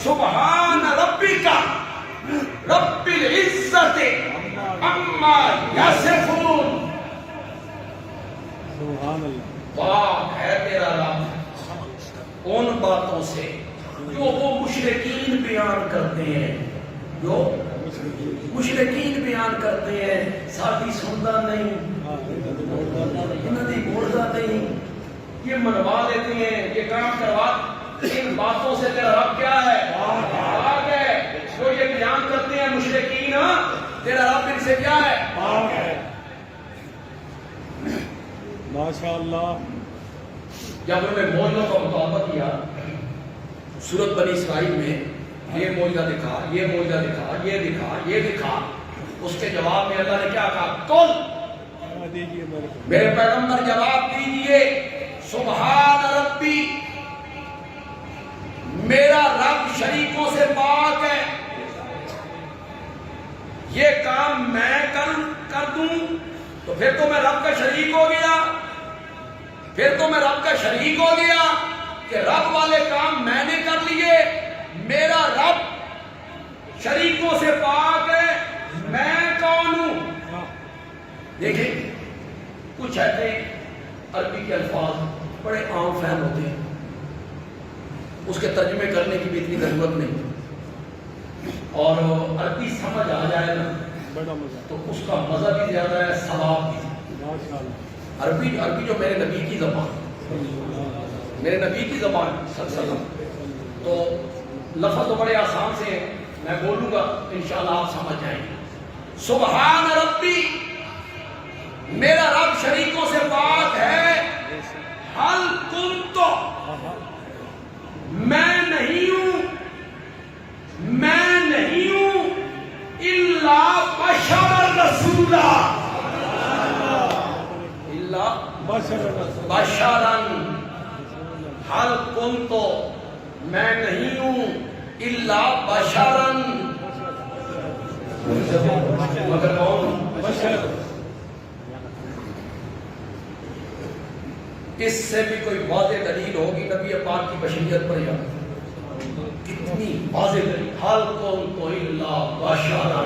سبحان ربک رب العزت عما یصفون. پاک ہے تیرا رب ان باتوں سے جو وہ مشرکین بیان کرتے ہیں، جو مشرکین بیان کرتے ہیں. ساتھی سنتا نہیں، انہوں نے بولتا نہیں، یہ منوا دیتے ہیں، یہ کام کروا. ان باتوں سے تیرا رب کیا ہے؟ پاک ہے. جو یہ بیان کرتے ہیں مشرکین، تیرا رب ان سے کیا ہے؟ پاک ہے. ماشاءاللہ. جب انہوں نے موجودوں کا مطالبہ کیا سورت بنی اسرائیل میں، یہ موجودہ دکھا، یہ موجودہ دکھا، یہ دکھا، یہ دکھا، اس کے جواب میں اللہ نے کیا کہا؟ قل، میرے پیغمبر جواب دیجئے، سبحان ربی، میرا رب شریکوں سے پاک ہے. یہ کام میں کر دوں تو پھر تو میں رب کا شریک ہو گیا، پھر تو میں رب کا شریک ہو گیا کہ رب والے کام میں نے کر لیے. میرا رب شریکوں سے پاک ہے، میں کون ہوں؟ دیکھیں کچھ ایسے عربی کے الفاظ بڑے عام فہم ہوتے ہیں، اس کے ترجمے کرنے کی بھی اتنی ضرورت نہیں، اور عربی سمجھ آ جائے نا تو اس کا مزہ بھی زیادہ ہے، ثواب بھی. عربی جو میرے نبی کی زبان، میرے نبی کی زبان صلی اللہ علیہ وسلم، تو لفظ تو بڑے آسان سے ہیں، میں بولوں گا انشاءاللہ آپ سمجھ جائیں گے. سبحان ربی، میرا رب شریکوں سے پاک ہے. حل کنت، میں نہیں ہوں الا بشر رسولا، الا بشرا. حل کنت، میں نہیں ہوں الا بشرا، مگر کون؟ بشر. اس سے بھی کوئی واضح دلیل ہوگی نبی پاک کی بشریت پر، یا کتنی واضح دلیل. حل کنت الا بشرا،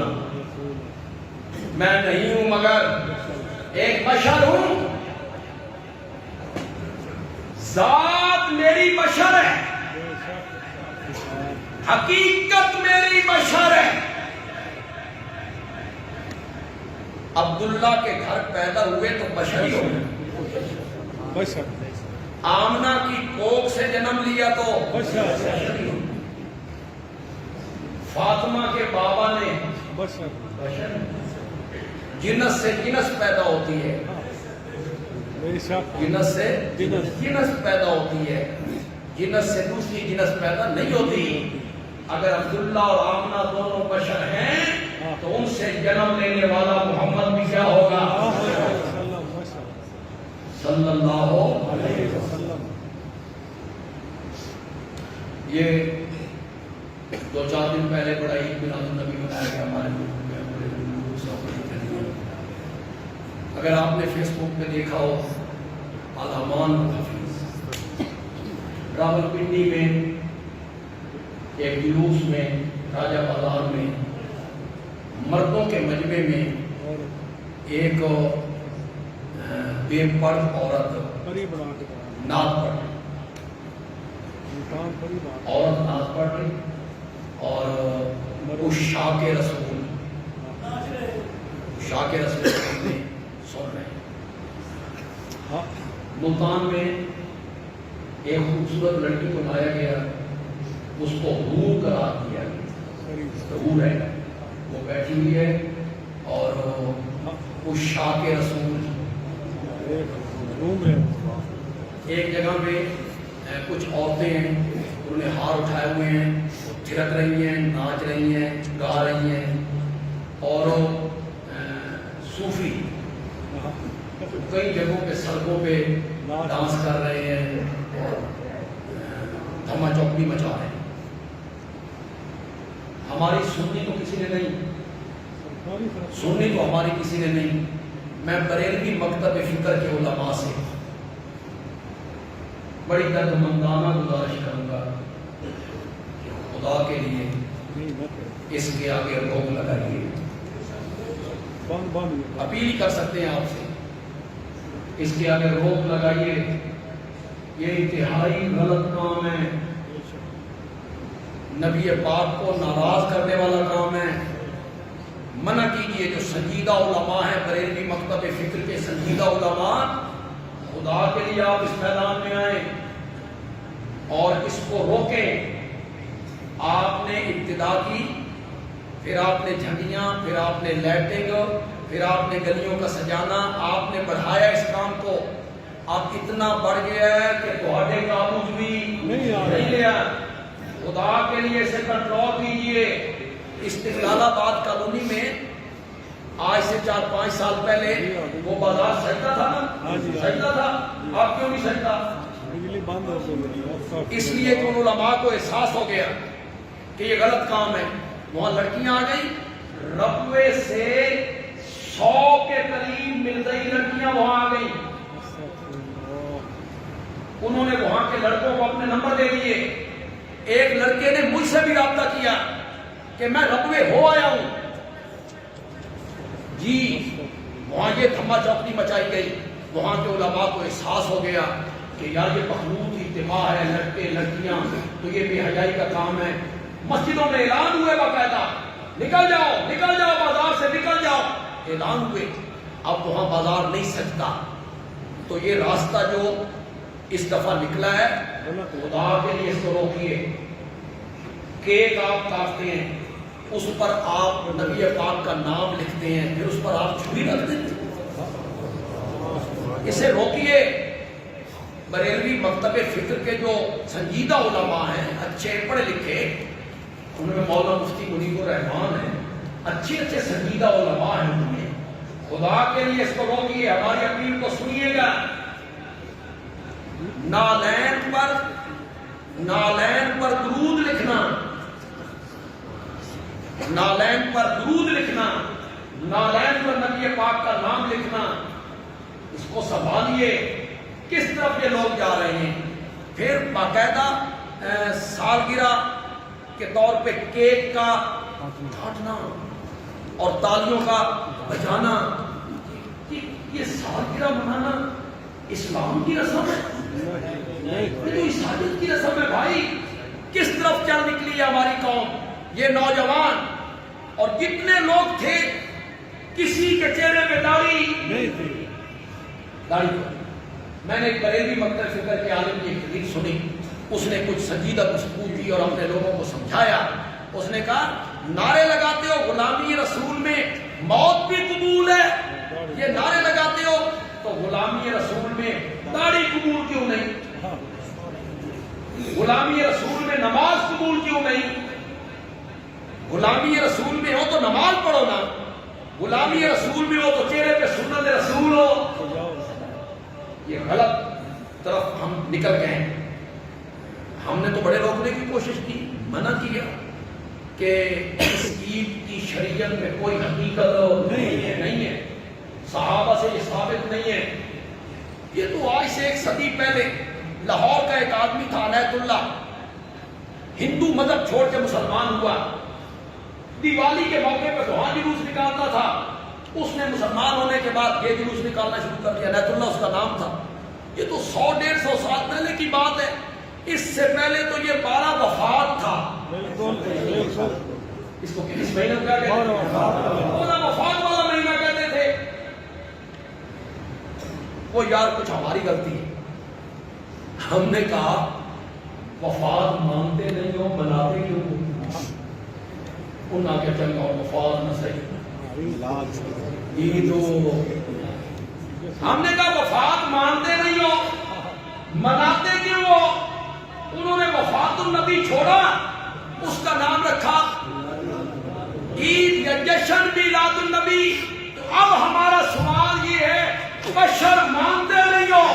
میں نہیں ہوں مگر ایک بشر ہوں. ذات میری بشر ہے، حقیقت میری بشر ہے. عبداللہ کے گھر پیدا ہوئے تو بشر ہی ہوئے، بشر. آمنہ کی کوکھ سے جنم لیا تو بشر. فاطمہ کے بابا نے بشر. بشر. جنس سے جنس پیدا ہوتی ہے، جنس سے جنس پیدا ہوتی ہے، جنس سے دوسری جنس پیدا نہیں ہوتی. اگر عبداللہ اور آمنہ دونوں بشر ہیں تو ان سے جنم لینے والا محمد بھی کیا ہوگا؟ صلی اللہ علیہ وسلم. یہ 2-4 دن پہلے بڑا عید میلاد النبی منایا گیا ہمارے ملک میں. اگر آپ نے فیس بک پہ دیکھا ہو، علمان حفیظ راولپنڈی میں ایک جلوس میں، راجہ بازار میں، مردوں کے مجمع میں ایک بے پرد عورت نعت پڑھ رہی، عورت نعت پڑھ رہی، اور اس شاہ کے رسول سن رہے ہیں. ملتان میں ایک خوبصورت لڑکی کو لایا گیا، اس کو حور قرار دیا گیا. حور ہے، وہ بیٹھی ہوئی ہے، اور اس شاہ کے رسول ایک جگہ پہ کچھ عورتیں ہیں، انہوں نے ہار اٹھائے ہوئے ہیں، تھرک رہی ہیں، ناچ رہی ہیں، گا رہی ہیں، اور صوفی کئی جگہوں پہ سڑکوں پہ ڈانس کر رہے ہیں، دھما چوکڑی مچا رہے ہیں. ہماری سنی تو کسی نے نہیں، سنی تو ہماری کسی نے نہیں. میں بریلوی مکتب فکر کے علماء سے بڑی دردمندانہ گزارش کروں گا کہ خدا کے لیے نہیں نہ کرے اس کے آگے روک لگائیے. بند اپیل کر سکتے ہیں آپ سے, اس کے آگے روک لگائیے. یہ انتہائی غلط کام ہے, نبی پاک کو ناراض کرنے والا کام ہے. منع کیجئے. جو سنجیدہ علماء ہیں, بریلوی مکتب فکر کے سنجیدہ علماء, خدا کے لیے آپ اس میدان میں آئیں اور اس کو روکیں. آپ نے ابتدا کی, پھر آپ نے جھنڈیاں, پھر آپ نے لائٹنگ, پھر آپ نے گلیوں کا سجانا, آپ نے بڑھایا اس کام کو. آپ اتنا بڑھ گیا ہے کہ تہاڈے قابو بھی نہیں لیا. خدا کے لیے اسے کنٹرول کیجئے. استقلال آباد کالونی میں آج سے 4-5 سال پہلے وہ بازار سجتا تھا نا, سجتا تھا. آپ کیوں نہیں سجتا؟ بجلی بند ہو گئی. اس لیے کہ ان علماء کو احساس ہو گیا کہ یہ غلط کام ہے. وہاں لڑکیاں آ گئی, ربوے سے 100 کے قریب ملدئی لڑکیاں وہاں آ گئی. انہوں نے وہاں کے لڑکوں کو اپنے نمبر دے دیے. ایک لڑکے نے مجھ سے بھی رابطہ کیا کہ میں ربوے ہو آیا ہوں جی. وہاں یہ دھما چوکڑی مچائی گئی. وہاں کے علماء کو احساس ہو گیا کہ یار یہ مخلوط اجتماع ہے, لڑکے لڑکیاں, تو یہ بے حیائی کا کام ہے. مسجدوں میں اعلان ہوئے باقاعدہ, نکل جاؤ, نکل جاؤ, بازار سے نکل جاؤ, اعلان ہوئے. اب وہاں بازار نہیں سجتا. تو یہ راستہ جو اس دفعہ نکلا ہے, خدا کے لیے اس کو روکیے. کیک آپ کاٹتے ہیں, اس پر آپ نبی پاک کا نام لکھتے ہیں, پھر اس پر آپ چھری رکھ دیتے ہیں. اسے روکیے. بریلوی مکتب فکر کے جو سنجیدہ علماء ہیں, اچھے پڑھے لکھے, ان میں مولانا مفتی منیب الرحمان ہیں, اچھے سنجیدہ علماء ہیں ان میں. خدا کے لیے اس کو روکیے. ہماری اپیل کو سنیے گا. نالین پر درود لکھنا, نالین پر درود لکھنا, نالین پر نبی پاک کا نام لکھنا, اس کو سنبھالیے. کس طرف یہ لوگ جا رہے ہیں. پھر باقاعدہ سالگرہ کے طور پہ کیک کا کاٹنا اور تالیوں کا بجانا. یہ سالگرہ منانا اسلام کی رسم ہے, یہ تو عیسائیت کی رسم ہے بھائی. کس طرف چل نکلی ہے ہماری قوم. یہ نوجوان اور جتنے لوگ تھے, کسی کے چہرے پہ داڑھی نہیں تھی. میں نے ایک بریلوی مکتب فکر کے عالم کی ایک حدیث سنی. اس نے کچھ سنجیدہ گفتگو کی اور اپنے لوگوں کو سمجھایا. اس نے کہا نعرے لگاتے ہو غلامی رسول میں موت بھی قبول ہے, یہ نعرے لگاتے ہو, تو غلامی رسول میں داڑھی قبول کیوں نہیں؟ غلامی رسول میں نماز قبول کیوں نہیں؟ غلامی رسول میں ہو تو نماز پڑھو نا. غلامی رسول میں ہو تو چہرے پہ سنت رسول ہو. یہ غلط طرف ہم نکل گئے ہیں. ہم نے تو بڑے روکنے کی کوشش کی, منع کیا کہ اس عید کی شریعت میں کوئی حقیقت نہیں ہے. صحابہ سے یہ ثابت نہیں ہے. یہ تو آج سے 1 صدی پہلے لاہور کا ایک آدمی تھا عنایت اللہ, ہندو مذہب چھوڑ کے مسلمان ہوا. دیوالی کے موقع پہ وہاں جلوس نکالتا تھا. اس نے مسلمان ہونے کے بعد یہ جلوس نکالنا شروع کر دیا. عنایت اللہ اس کا نام تھا. یہ تو 100-150 سال پہلے کی بات ہے. اس سے پہلے تو یہ 12 وفات تھا. اس کو کس مہینہ کیا کہتے ہیں؟ 12 وفات والا مہینہ کہتے تھے. وہ یار کچھ ہماری غلطی ہے. ہم نے کہا وفات مانتے نہیں ہو, مناتے کیوں ہو؟ انہوں نے کہا چنگا وفات نہ صحیح عید ہو. ہم نے کہا وفات مانتے نہیں ہو, مناتے کیوں ہو؟ انہوں نے وفات النبی چھوڑا, اس کا نام رکھا عید یا جشن میلاد النبی. اب ہمارا سوال یہ ہے, بشر مانتے نہیں ہو,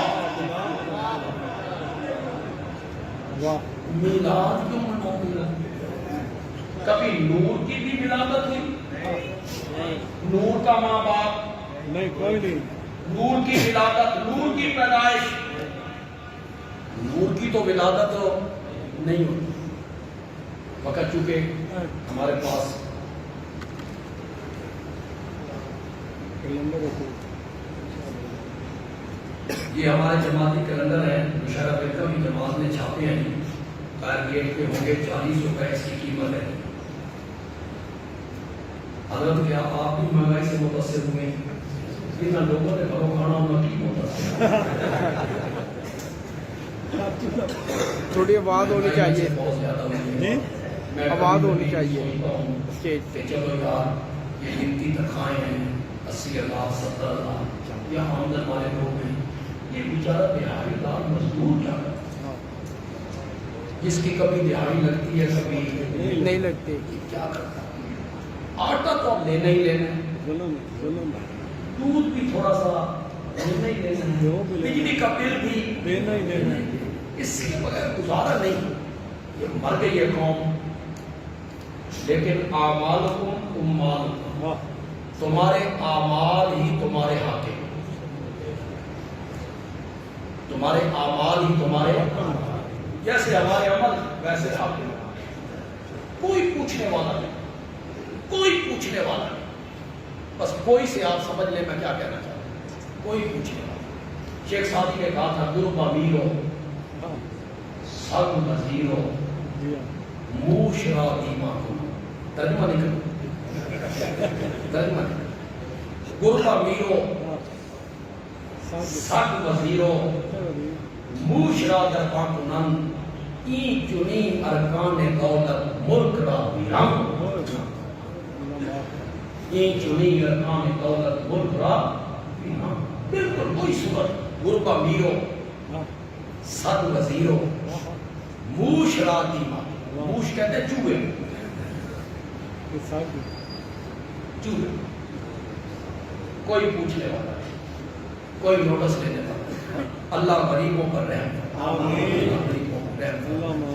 میلاد کیوں مناتے ہو؟ کبھی نور کی بھی ولادت ہوئی؟ نور کا ماں باپ نہیں, کوئی نہیں. نور کی ولادت, نور کی پیدائش, نور کی تو ولادت نہیں ہوتی. وقت چونکہ ہمارے پاس کیلنڈر رکھو یہ ہمارے جماعتی کیلنڈر ہے مشاہرہ بیکم کی جماعت نے چھاپے ہیں فائر گیٹ پہ ہوں گے 40 روپے اس کی قیمت ہے حضرت کیا آپ بھی مہنگائی سے متاثر ہوئے اتنا لوگوں نے گھروں کھانا ہونا کی متاثر تھوڑی آواز ہونی چاہیے بہت زیادہ ہوئی جی ہے میں آواز کبھی ہونی چاہیے سوچتا ہوں اسٹیج کہ پہ چلو یار یہ گنتی تنخواہیں ہیں 80,000 70,000 یا آمدن والے لوگ ہیں یہ بیچارہ دہاڑی دار مزدور کیا کرتا ہے جس کی کبھی دہاڑی لگتی ہے کبھی نہیں لگتے یہ کیا کرتا ہے آٹا تو اب لینا ہی لینا ہے ظلم دودھ بھی تھوڑا سا لینا ہی لینا ہے جو بھی لینا ہے۔ بجلی کا بل بھی دینا ہی دینا ہے۔ اس کے بغیر گزارا نہیں یہ مر گئی ہے قوم لیکن اعمالکم اموالکم واہ تمہارے اعمال ہی تمہارے حاکم تمہارے اعمال ہی تمہارے جیسے ہمارے عمل ویسے حاکم کوئی پوچھنے والا نہیں کوئی پوچھنے والا نہیں بس کوئی سے آپ سمجھ لیں میں کیا کہنا چاہتا ہوں کوئی پوچھنے والا شیخ سعدی نے کہا تھا گرو امیر ہو ہاں سب نذیر ہو جی ہاں موشرا دیما کو ترجمہ نہیں کرو ترجمہ نہیں کرو گرو امیر ہو ہاں سب وزیر ہو موشرا درپا کنن این چنی ارکان دولت ملک را ویران این چنی ارکان دولت ملک را ویران بالکل کوئی صورت گرو امیر ہو سب وزیر ہو موش راتی ماں موش کہتے ہیں چوہے چوہے کوئی پوچھنے والا نہیں کوئی نوٹس لینے والا نہیں اللہ غریبوں پر رحم کرے اللہ غریبوں پر رحم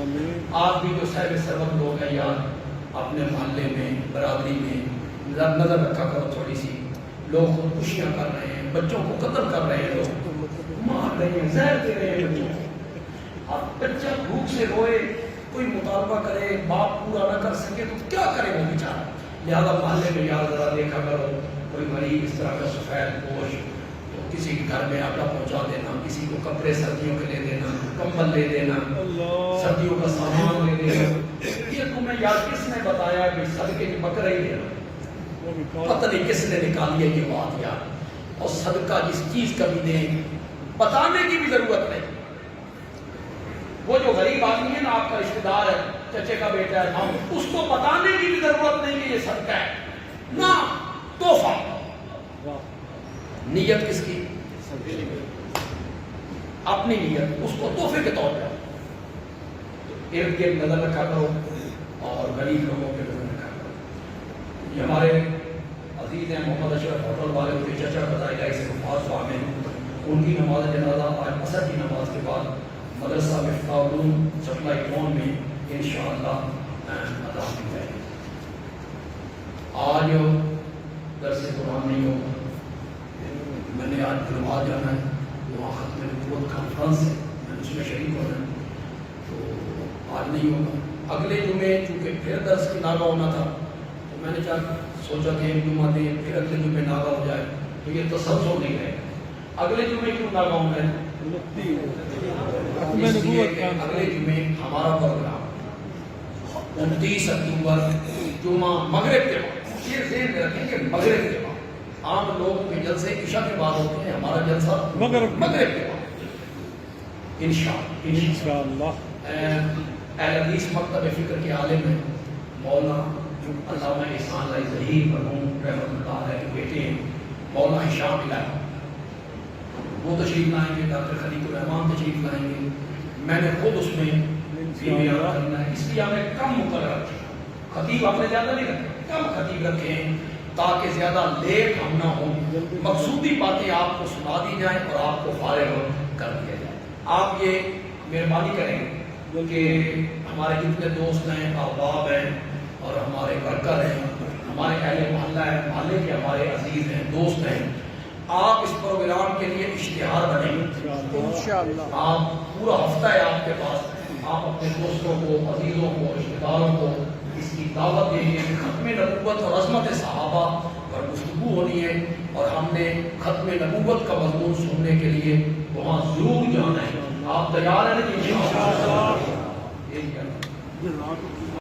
کرے آپ بھی جو صاحب سبب لوگ ہیں یار اپنے محلے میں برادری میں نظر رکھا کرو تھوڑی سی لوگ خودکشیاں کر رہے ہیں بچوں کو قتل کر رہے ہیں لوگ مار رہے ہیں زہر دے رہے ہیں بچوں کو اب بچہ بھوک سے روئے کوئی مطالبہ کرے باپ پورا نہ کر سکے تو کیا کرے وہ بیچارہ لہذا محلے میں یار ذرا دیکھا کرو کوئی غریب اس طرح کا سفید پوش تو کسی کے گھر میں آٹا پہنچا دینا کسی کو کپڑے سردیوں کے لے دینا کمبل لے دینا سردیوں کا سامان لے دینا یہ تمہیں یار کس نے بتایا کہ صدقے کی بکرا ہی دینا پتہ نہیں کس نے نکالی ہے یہ بات یار اور صدقہ جس چیز کا بھی دیں بتانے کی بھی ضرورت نہیں وہ جو غریب آدمی ہے نا آپ کا رشتہ دار ہے چچے کا بیٹا ہے ہم اس کو بتانے کی بھی ضرورت نہیں کہ یہ صدقہ ہے نہ تحفہ نیت کس کی اپنی نیت اس کو تحفے کے طور پہ ارد گرد نظر رکھا کرو اور غریب لوگوں کے نظر رکھا کرو یہ ہمارے عزیز ہیں محمد اشرف ہوٹل والے ان کے چچا بتائی سے بہت سوام ہیں ان کی نماز جنازہ آج عصر کی نماز کے بعد مدرسہ مفتاح علوم سپلائی ٹون میں انشاءاللہ ادا کی جائے گی آج درس قرآن نہیں ہوگا میں نے آج دلوا جانا ہے وہاں ختم نبوت کانفرنس ہے میں اس میں شریک ہونا ہے تو آج نہیں ہوگا اگلے جمعے چونکہ پھر درس کی ناغہ ہونا تھا تو میں نے سوچا کہ ایک جمعہ دیں پھر اگلے جمعے ناغہ ہو جائے تو یہ تسلسل نہیں رہے اگلے جمعے کیوں ناغہ ہونا ہے اس لیے کہ اگلے جمعے ہمارا پروگرام 29 اکتوبر جمعہ مغرب کے وقت یہ ذہن میں رکھیں کہ مغرب کے وقت عام لوگ کے جلسے عشاء کے بعد ہوتے ہیں ہمارا جلسہ مغرب کے وقت انشاءاللہ اہل حدیث مکتب فکر کے عالم ہیں مولانا علامہ احسان علی ظہیر مرحوم رحمۃ اللہ علیہ کے بیٹے ہیں مولانا ہشام الہی وہ تشریف لائیں گے ڈاکٹر خلیق الرحمان تشریف لائیں گے میں نے خود اس میں بھی بیان کرنا ہے اس لیے ہمیں کم مقرر رکھیں خطیب آپ نے زیادہ نہیں رکھے کم خطیب رکھیں تاکہ زیادہ لیٹ ہم نہ ہوں مقصودی باتیں آپ کو سنا دی جائیں اور آپ کو فارغ کر دیا جائے آپ یہ مہربانی کریں کہ ہمارے جتنے دوست ہیں احباب ہیں اور ہمارے ورکر ہیں ہمارے اہل محلہ ہیں محلے کے ہمارے عزیز ہیں دوست ہیں آپ اس پروگرام کے لیے اشتہار بنیں انشاءاللہ آپ پورا ہفتہ ہے آپ کے پاس آپ اپنے دوستوں کو، عزیزوں کو، رشتہ داروں کو اس کی دعوت دیں گے کہ ختم نبوت اور عظمت صحابہ پر گفتگو ہونی ہے، اور ہم نے ختم نبوت کا مضمون سننے کے لیے وہاں ضرور جانا ہے. آپ تیار ہیں؟ انشاءاللہ. یہی کہنا. جزاک اللہ.